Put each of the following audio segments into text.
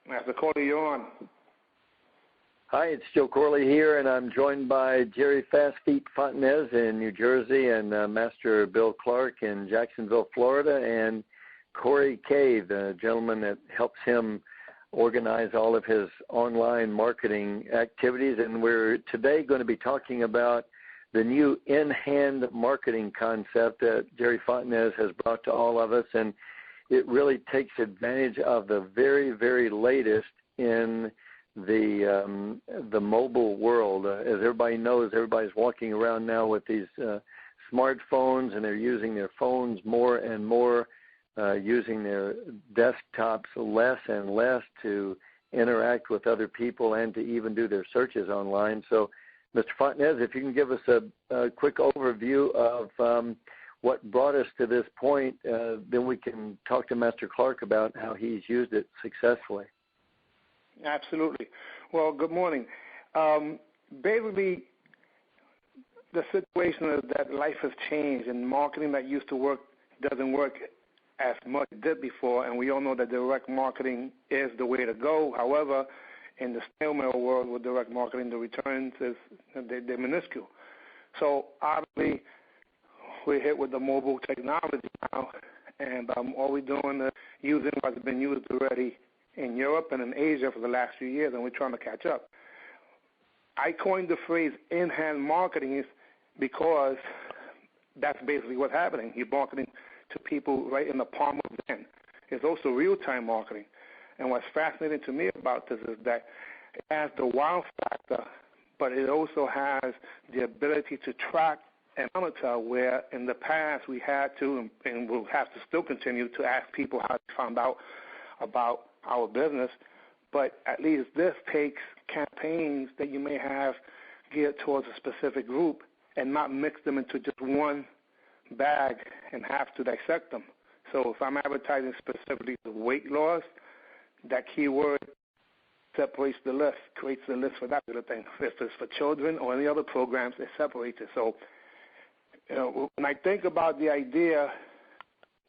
Master Corley, you're on. Hi, it's Joe Corley here, and I'm joined by Jerry Fast Feet Fontanez in New Jersey and Master Bill Clark in Jacksonville, Florida, and Corey Kay, the gentleman that helps him organize all of his online marketing activities. And we're today going to be talking about the new in-hand marketing concept that Jerry Fontanez has brought to all of us, and it really takes advantage of the very, very latest in the mobile world. As everybody knows, everybody's walking around now with these smartphones, and they're using their phones more and more, using their desktops less and less to interact with other people and to even do their searches online. So, Mr. Fontanez, if you can give us a quick overview of what brought us to this point, then we can talk to Master Clark about how he's used it successfully. Absolutely. Well, good morning. Basically, the situation is that life has changed, and marketing that used to work doesn't work as much as it did before, and we all know that direct marketing is the way to go. However, in the snail mail world with direct marketing, the returns they're minuscule. So obviously, we're hit with the mobile technology now, and all we're doing is using what's been used already in Europe and in Asia for the last few years, and we're trying to catch up. I coined the phrase in-hand marketing because that's basically what's happening. You're marketing to people right in the palm of their hand. It's also real-time marketing. And what's fascinating to me about this is that it has the wow factor, but it also has the ability to track and monitor, where in the past we had to, and we'll have to still continue to ask people how they found out about our business, but at least this takes campaigns that you may have geared towards a specific group and not mix them into just one bag and have to dissect them. So if I'm advertising specifically the weight loss, that keyword separates the list, creates the list for that sort of thing. If it's for children or any other programs, it separates it. So, when I think about the idea,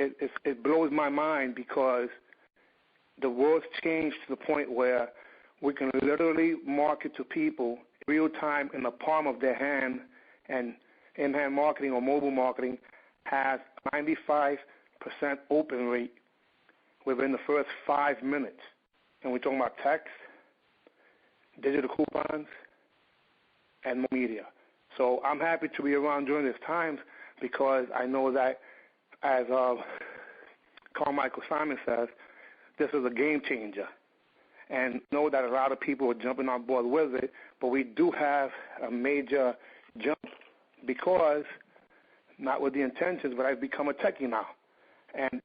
it blows my mind, because the world's changed to the point where we can literally market to people real time in the palm of their hand, and in-hand marketing or mobile marketing has 95% open rate within the first 5 minutes. And we're talking about text, digital coupons, and media. So I'm happy to be around during these times, because I know that, as Carmichael Simon says, this is a game changer, and know that a lot of people are jumping on board with it, but we do have a major jump, because, not with the intentions, but I've become a techie now. And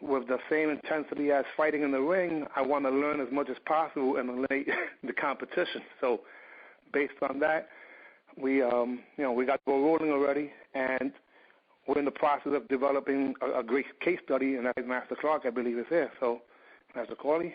with the same intensity as fighting in the ring, I want to learn as much as possible and eliminate the competition. So based on that, we got to go rolling already, and we're in the process of developing a great case study, and that Master Clark, I believe, is here. So, Master Corley,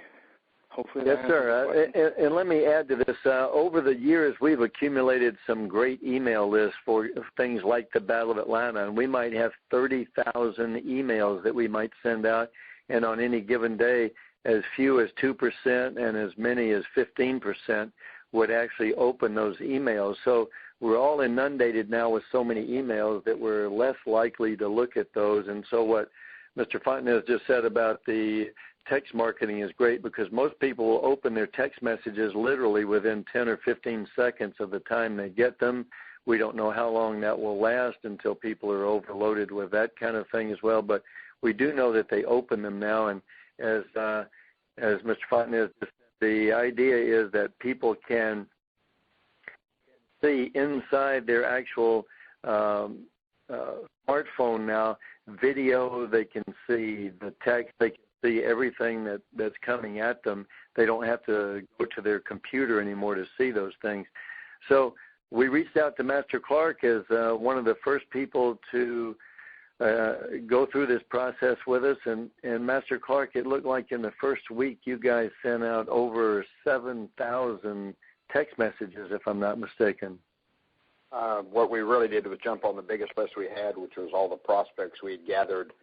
hopefully. Yes, sir. And let me add to this. Over the years, we've accumulated some great email lists for things like the Battle of Atlanta, and we might have 30,000 emails that we might send out, and on any given day, as few as 2% and as many as 15% would actually open those emails. So we're all inundated now with so many emails that we're less likely to look at those. And so what Mr. Fontanez just said about the text marketing is great, because most people will open their text messages literally within 10 or 15 seconds of the time they get them. We don't know how long that will last until people are overloaded with that kind of thing as well, but we do know that they open them now. And as Mr. Fontanez said, the idea is that people can see inside their actual smartphone now video. They can see the text. They can see everything that's coming at them. They don't have to go to their computer anymore to see those things. So we reached out to Master Clark as one of the first people to go through this process with us. And Master Clark, it looked like in the first week you guys sent out over 7,000 text messages, if I'm not mistaken. What we really did was jump on the biggest list we had, which was all the prospects we had gathered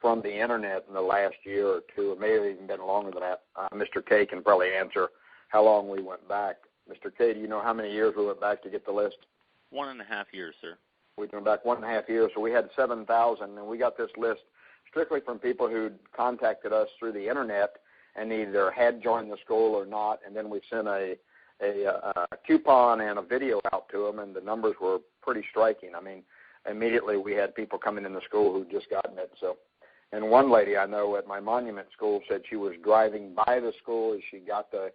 from the internet in the last year or two. It may have even been longer than that. Mr. K can probably answer how long we went back. Mr. K, do you know how many years we went back to get the list? 1.5 years, sir. We went back 1.5 years, so we had 7,000, and we got this list strictly from people who contacted us through the internet and either had joined the school or not, and then we sent a coupon and a video out to them, and the numbers were pretty striking. I mean, immediately we had people coming in the school who'd just gotten it. So, and one lady I know at my monument school said she was driving by the school as she got the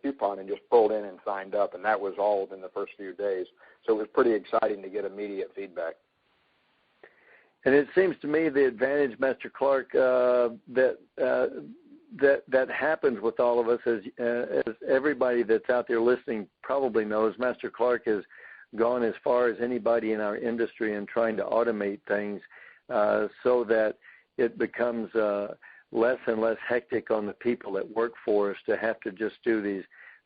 coupon and just pulled in and signed up, and that was all within the first few days. So it was pretty exciting to get immediate feedback. And it seems to me the advantage, Master Clark, that happens with all of us, as everybody that's out there listening probably knows, Master Clark has gone as far as anybody in our industry in trying to automate things so that it becomes less and less hectic on the people that work for us to have to just do these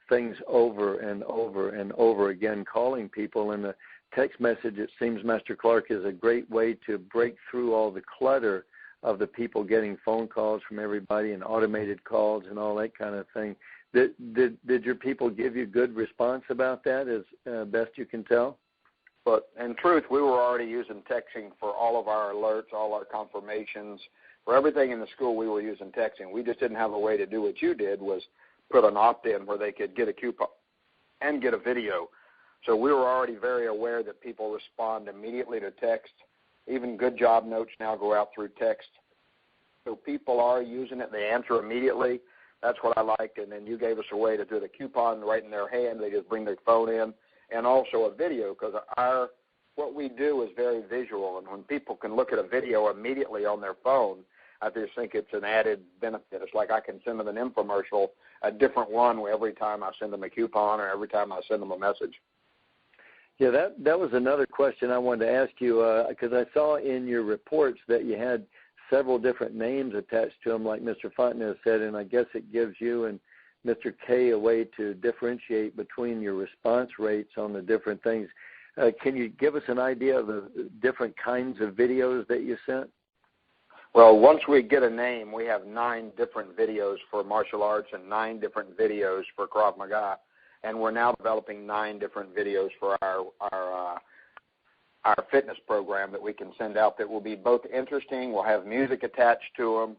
things over and over and over again, calling people. And the text message, it seems, Master Clark, is a great way to break through all the clutter of the people getting phone calls from everybody and automated calls and all that kind of thing. Did your people give you good response about that, as best you can tell? But in truth, we were already using texting for all of our alerts, all our confirmations. For everything in the school, we were using texting. We just didn't have a way to do what you did, was put an opt-in where they could get a coupon and get a video. So we were already very aware that people respond immediately to text. Even good job notes now go out through text. So people are using it. They answer immediately. That's what I like. And then you gave us a way to do the coupon right in their hand. They just bring their phone in, and also a video, because what we do is very visual. And when people can look at a video immediately on their phone, I just think it's an added benefit. It's like I can send them an infomercial, a different one every time I send them a coupon or every time I send them a message. Yeah, that was another question I wanted to ask you, because I saw in your reports that you had several different names attached to them, like Mr. Fontenay said, and I guess it gives you and Mr. K a way to differentiate between your response rates on the different things. Can you give us an idea of the different kinds of videos that you sent? Well, once we get a name, we have 9 different videos for martial arts and 9 different videos for Krav Maga, and we're now developing 9 different videos for our fitness program that we can send out that will be both interesting. We'll have music attached to them.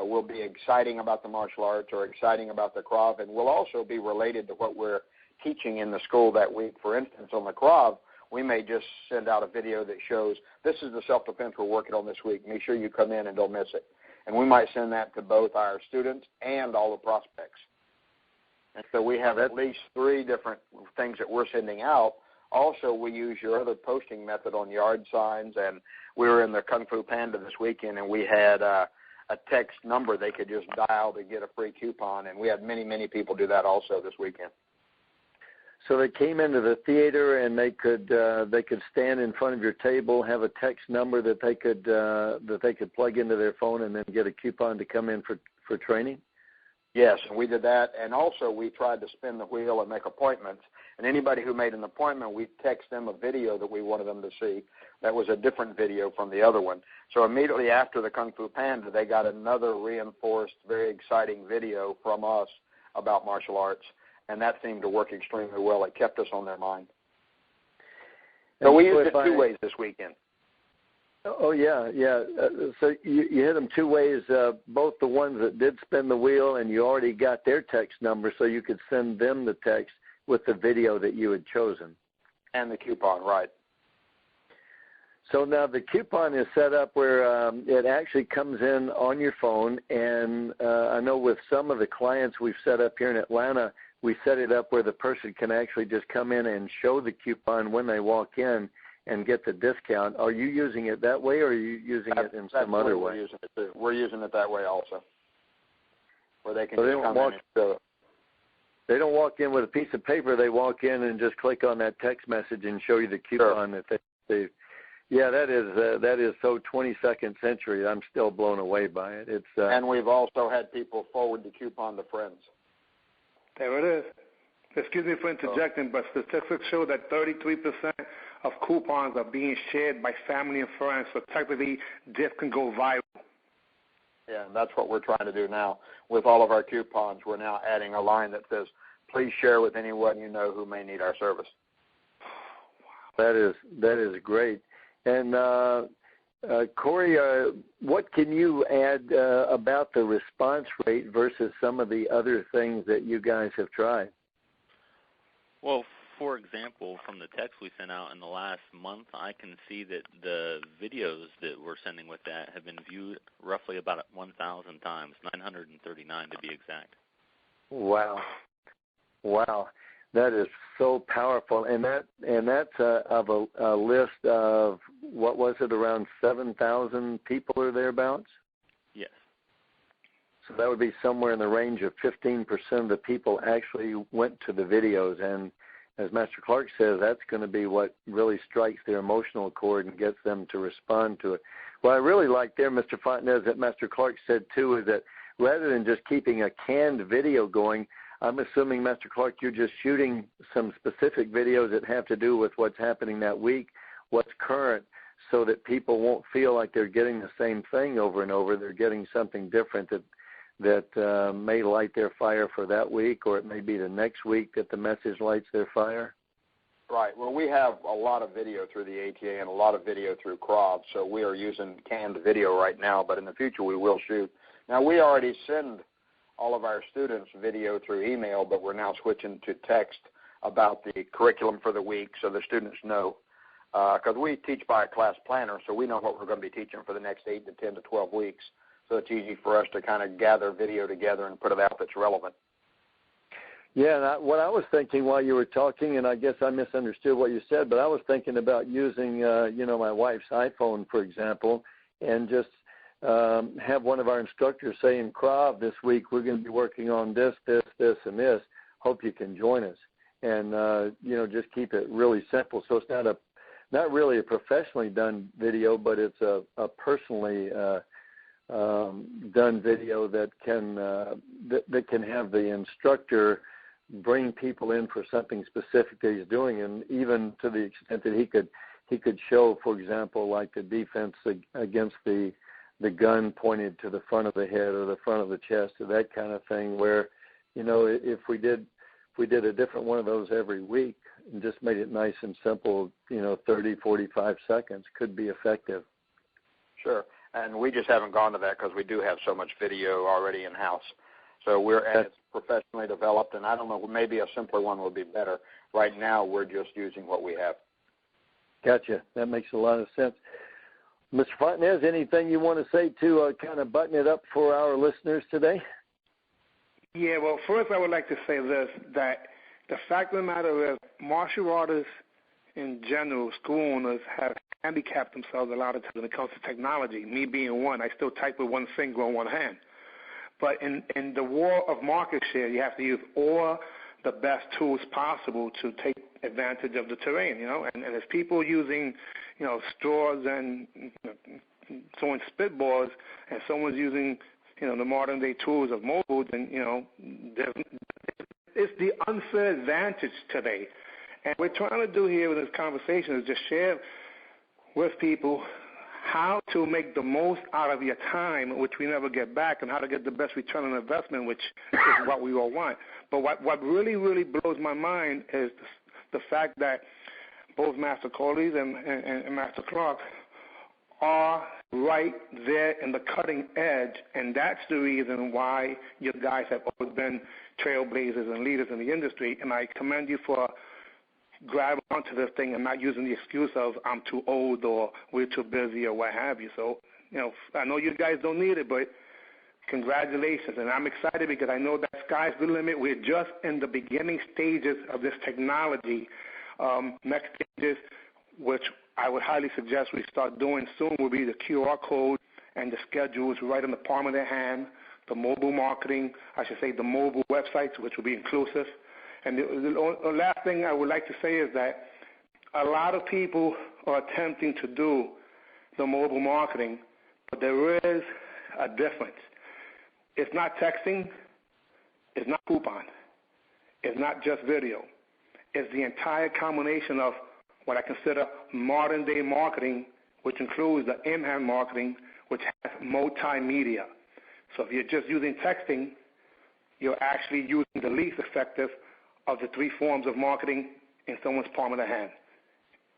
Will be exciting about the martial arts or exciting about the Krav, and will also be related to what we're teaching in the school that week. For instance, on the Krav, we may just send out a video that shows this is the self-defense we're working on this week. Make sure you come in and don't miss it. And we might send that to both our students and all the prospects. And so we have at least 3 different things that we're sending out. Also, we use your other posting method on yard signs, and we were in the Kung Fu Panda this weekend, and we had a text number they could just dial to get a free coupon, and we had many, many people do that also this weekend. So they came into the theater and they could stand in front of your table, have a text number that they could plug into their phone, and then get a coupon to come in for training? Yes, and we did that, and also we tried to spin the wheel and make appointments. And anybody who made an appointment, we text them a video that we wanted them to see. That was a different video from the other one. So immediately after the Kung Fu Panda, they got another reinforced, very exciting video from us about martial arts, and that seemed to work extremely well. It kept us on their mind. So we used it 2 ways this weekend. Oh, yeah. So you hit them 2 ways, both the ones that did spin the wheel, and you already got their text number, so you could send them the text with the video that you had chosen. And the coupon, right. So now the coupon is set up where it actually comes in on your phone, and I know with some of the clients we've set up here in Atlanta, we set it up where the person can actually just come in and show the coupon when they walk in and get the discount. Are you using it that way, or are you using it in some other way? We're using it too. We're using it that way also, where they can so just come in and show it. They don't walk in with a piece of paper. They walk in and just click on that text message and show you the coupon that they. Yeah, that is so 22nd century. I'm still blown away by it. It's and we've also had people forward the coupon to friends. There it is. Excuse me for interjecting, but statistics show that 33% of coupons are being shared by family and friends, so technically this can go viral. Yeah, and that's what we're trying to do now with all of our coupons. We're now adding a line that says, please share with anyone you know who may need our service. That is great. And Corey, what can you add about the response rate versus some of the other things that you guys have tried? Well, for example, from the text we sent out in the last month, I can see that the videos that we're sending with that have been viewed roughly about 1,000 times, 939 to be exact. Wow. That is so powerful, and that's of a list of, what was it, around 7,000 people or thereabouts? Yes. So that would be somewhere in the range of 15% of the people actually went to the videos, and as Master Clark says, that's going to be what really strikes their emotional chord and gets them to respond to it. What I really like there, Mr. Fontanez, that Master Clark said too, is that rather than just keeping a canned video going, I'm assuming, Master Clark, you're just shooting some specific videos that have to do with what's happening that week, what's current, so that people won't feel like they're getting the same thing over and over. They're getting something different that may light their fire for that week, or it may be the next week that the message lights their fire. Right. Well, we have a lot of video through the ATA and a lot of video through CROV, so we are using canned video right now, but in the future we will shoot. Now, we already send all of our students video through email, but we're now switching to text about the curriculum for the week so the students know. Because we teach by a class planner, so we know what we're going to be teaching for the next 8 to 10 to 12 weeks. So it's easy for us to kind of gather video together and put it out that's relevant. Yeah, and what I was thinking while you were talking, and I guess I misunderstood what you said, but I was thinking about using, my wife's iPhone, for example, and just have one of our instructors say in CROV this week, we're going to be working on this, and this. Hope you can join us. And, just keep it really simple. So it's not really a professionally done video, but it's a personally done video that can have the instructor bring people in for something specific that he's doing, and even to the extent that he could show, for example, like the defense against the gun pointed to the front of the head or the front of the chest, or that kind of thing, where, if we did a different one of those every week and just made it nice and simple, 30, 45 seconds, could be effective. Sure. And we just haven't gone to that because we do have so much video already in-house. So it's professionally developed, and I don't know, maybe a simpler one would be better. Right now, we're just using what we have. Gotcha. That makes a lot of sense. Mr. Fontanez, anything you want to say to kind of button it up for our listeners today? Yeah, well, first I would like to say this, that the fact of the matter is martial artists in general, school owners, have handicapped themselves a lot of times when it comes to technology. Me being one, I still type with one finger on one hand. But in the war of market share, you have to use all the best tools possible to take advantage of the terrain, And if people using, straws and throwing spitballs, and someone's using, the modern day tools of mobile, then, it's the unfair advantage today. And what we're trying to do here with this conversation is just share with people how to make the most out of your time, which we never get back, and how to get the best return on investment, which is what we all want. But what really, really blows my mind is the fact that both Master Corley and Master Clark are right there in the cutting edge, and that's the reason why you guys have always been trailblazers and leaders in the industry, and I commend you for grabbing onto this thing and not using the excuse of I'm too old or we're too busy or what have you. So, I know you guys don't need it, but congratulations. And I'm excited because I know that sky's the limit. We're just in the beginning stages of this technology. Next stages, which I would highly suggest we start doing soon, will be the QR code and the schedules right in the palm of their hand, the mobile marketing, the mobile websites, which will be inclusive. And the last thing I would like to say is that a lot of people are attempting to do the mobile marketing, but there is a difference. It's not texting. It's not coupon. It's not just video. It's the entire combination of what I consider modern-day marketing, which includes the in-hand marketing, which has multimedia. So if you're just using texting, you're actually using the least effective of the three forms of marketing in someone's palm of the hand.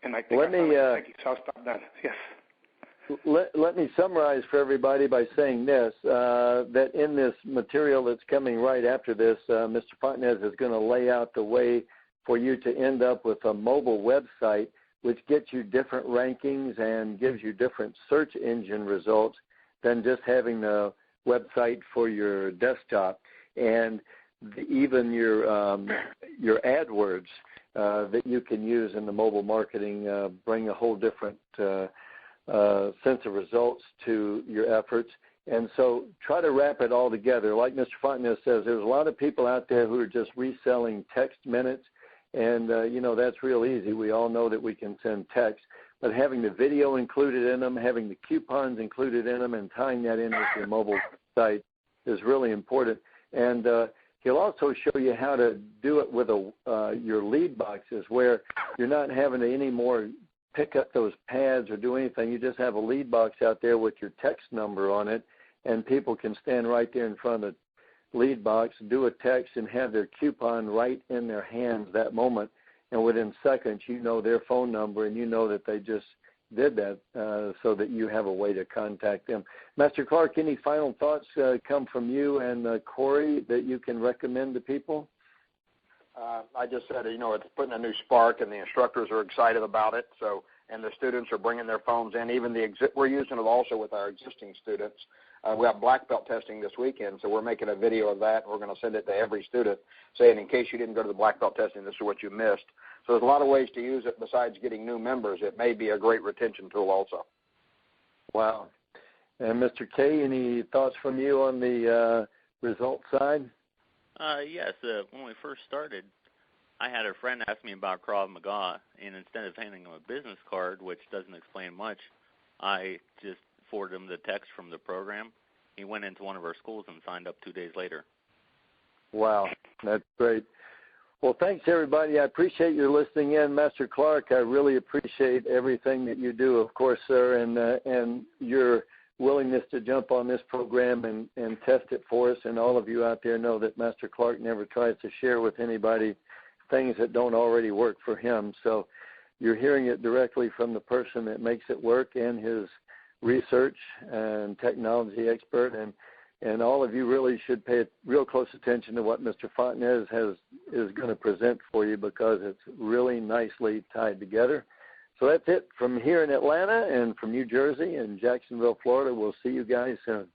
And I think thank you. So I'll stop that. Yes. Let me summarize for everybody by saying this, that in this material that's coming right after this, Mr. Fontanez is going to lay out the way for you to end up with a mobile website which gets you different rankings and gives you different search engine results than just having the website for your desktop. And even your AdWords that you can use in the mobile marketing bring a whole different sense of results to your efforts. And so try to wrap it all together. Like Mr. Fontanez says, there's a lot of people out there who are just reselling text minutes, and, that's real easy. We all know that we can send text, but having the video included in them, having the coupons included in them, and tying that in with your mobile site is really important. And he'll also show you how to do it with your lead boxes, where you're not having to anymore pick up those pads or do anything. You just have a lead box out there with your text number on it, and people can stand right there in front of the lead box, do a text, and have their coupon right in their hands that moment. And within seconds, you know their phone number, and you know that they just did that, so that you have a way to contact them. Master Clark, any final thoughts come from you and Corey that you can recommend to people? I just said, it's putting a new spark, and the instructors are excited about it. So, and the students are bringing their phones in. Even we're using it also with our existing students. We have black belt testing this weekend, so we're making a video of that. We're going to send it to every student, saying, in case you didn't go to the black belt testing, this is what you missed. So there's a lot of ways to use it besides getting new members. It may be a great retention tool also. Wow. And Mr. K, any thoughts from you on the result side? Yes. When we first started, I had a friend ask me about Krav Maga, and instead of handing him a business card, which doesn't explain much, I just forwarded him the text from the program. He went into one of our schools and signed up 2 days later. Wow, that's great. Well, thanks, everybody. I appreciate your listening in. Master Clark, I really appreciate everything that you do, of course, sir, and your willingness to jump on this program and test it for us. And all of you out there know that Master Clark never tries to share with anybody things that don't already work for him. So you're hearing it directly from the person that makes it work and his research and technology expert. And all of you really should pay real close attention to what Mr. Fontanez is going to present for you, because it's really nicely tied together. So that's it from here in Atlanta and from New Jersey and Jacksonville, Florida. We'll see you guys soon.